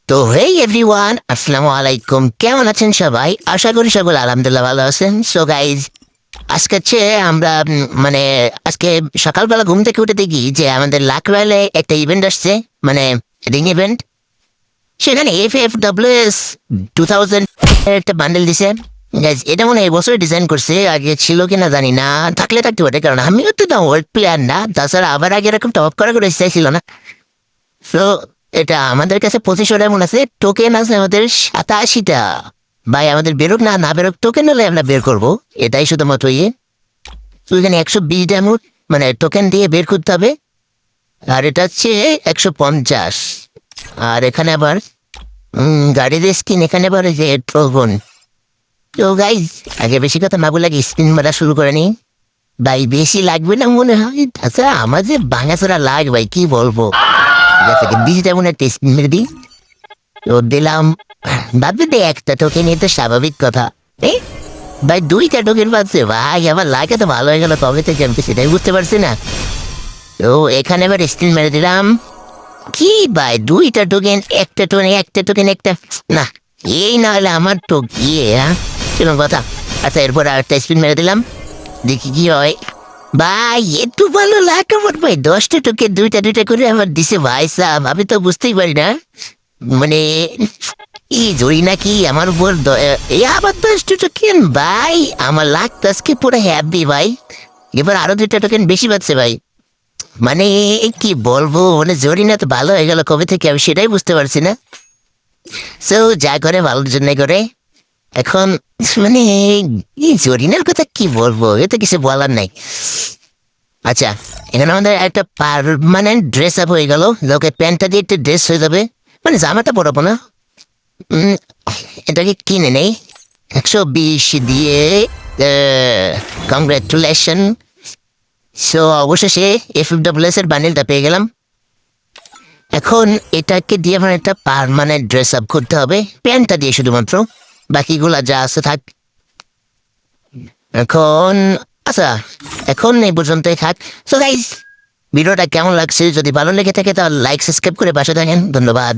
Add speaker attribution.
Speaker 1: তো হেই এভরিওয়ান, আসসালামু আলাইকুম। কেমন আছেন সবাই? আশা করি সকলে আলহামদুলিল্লাহ ভালো আছেন। সো গাইজ, আজকে হচ্ছে আমরা আজকে সকালবেলা ঘুম থেকে উঠে দেখি যে আমাদের লাক রয়্যালে একটা ইভেন্ট আসছে, মানে রিং ইভেন্ট। সেখানে FFWS 2000 একটা বান্ডেল দিছে। গাইজ, এটা মনে হয় এবছর ডিজাইন করছে, আগে ছিল কিনা জানি না, থাকলে থাকতে পারে, কারণ আমিও তো ওয়ার্ল্ড প্লেয়ার না। তাছাড়া আবার আগে এরকম টপ করা করে চাইছিল না। তো এটা আমাদের কাছে 25 এমন আছে, টোকেন আছে আমাদের 87টা। ভাই আমাদের বেরোক না না বেরোক, টোকেন হলে আমরা বের করবো, এটাই শুধুমাত্র ইয়ে। তো এখানে 120 এমন মানে টোকেন দিয়ে বের করতে হবে। আর এটা হচ্ছে 150। আর এখানে আবার গাড়ির স্কিন, এখানে আবার যে ট্রোবন। তো গাইজ, আগে বেশি কথা না বলে স্কিন মারা শুরু করে নি। ভাই বেশি লাগবে না মনে হয়। আচ্ছা, আমার যে ভাঙাচোরা লাগ ভাই, কি বলবো। ঠিক আছে, দিদি তেমন একটা স্কিন মেরে দিই। তো দিলাম, ভাবতে দে একটা টোকেন, এ তো স্বাভাবিক কথা। এ ভাই, 2টা টোকেন পাচ্ছে ভাই, আমার লাগে তো ভালো হয়ে গেল কবে থেকে, আমি তো সেটাই বুঝতে পারছি না। তো এখানে এবার স্ক্রিন মেরে দিলাম। কি ভাই, 2টা টোকেন, একটা টোকেন একটা, না এই না হলে আমার তো গিয়ে, হ্যাঁ কিরকম কথা। আচ্ছা, এরপর আরেকটা স্ক্রিন মেরে দিলাম, দেখি কি হয়। ভাই একটু ভালো লাগ আমার ভাই, 10টা টোকেন 2টা করে আমার দিছে ভাই সাহেব, আমি তো বুঝতেই পারি না। মানে কি জড়ি নাকি আমার উপর এই আবার 10টা টোকেন ভাই, আমার লাগতো আজকে পুরো হ্যাপি ভাই। এবার আরো 2টা টোকেন বেশি পাচ্ছে ভাই। মানে কি বলবো, মানে জরিনা তো ভালো হয়ে গেল কবে থেকে, আমি সেটাই বুঝতে পারছি না। সো যা করে ভালোর জন্য করে। এখন মানে এই জরিনার কথা কি বলবো, এ তো কিছু বলার নাই। আচ্ছা, এখানে আমাদের একটা পার্মানেন্ট ড্রেস আপ হয়ে গেল, লোকে প্যান্টটা দিয়ে একটা ড্রেস হয়ে যাবে, মানে জামাটা পরাবো না। উম, এটাকে কিনে নেই 120 দিয়ে। কংগ্রেচুলেশন। সো অবশেষে FFWS এর বান্ডেলটা পেয়ে গেলাম। এখন এটাকে দিয়ে আমার একটা পার্মানেন্ট ড্রেস আপ করতে হবে, প্যান্টটা দিয়ে শুধুমাত্র, বাকিগুলা যা আছে থাক। এখন আচ্ছা, এখন এই পর্যন্তই থাক। সো গাইস, ভিডিওটা কেমন লাগছে? যদি ভালো লেগে থাকে তাহলে লাইক সাবস্ক্রাইব করে পাশে থাকেন। ধন্যবাদ।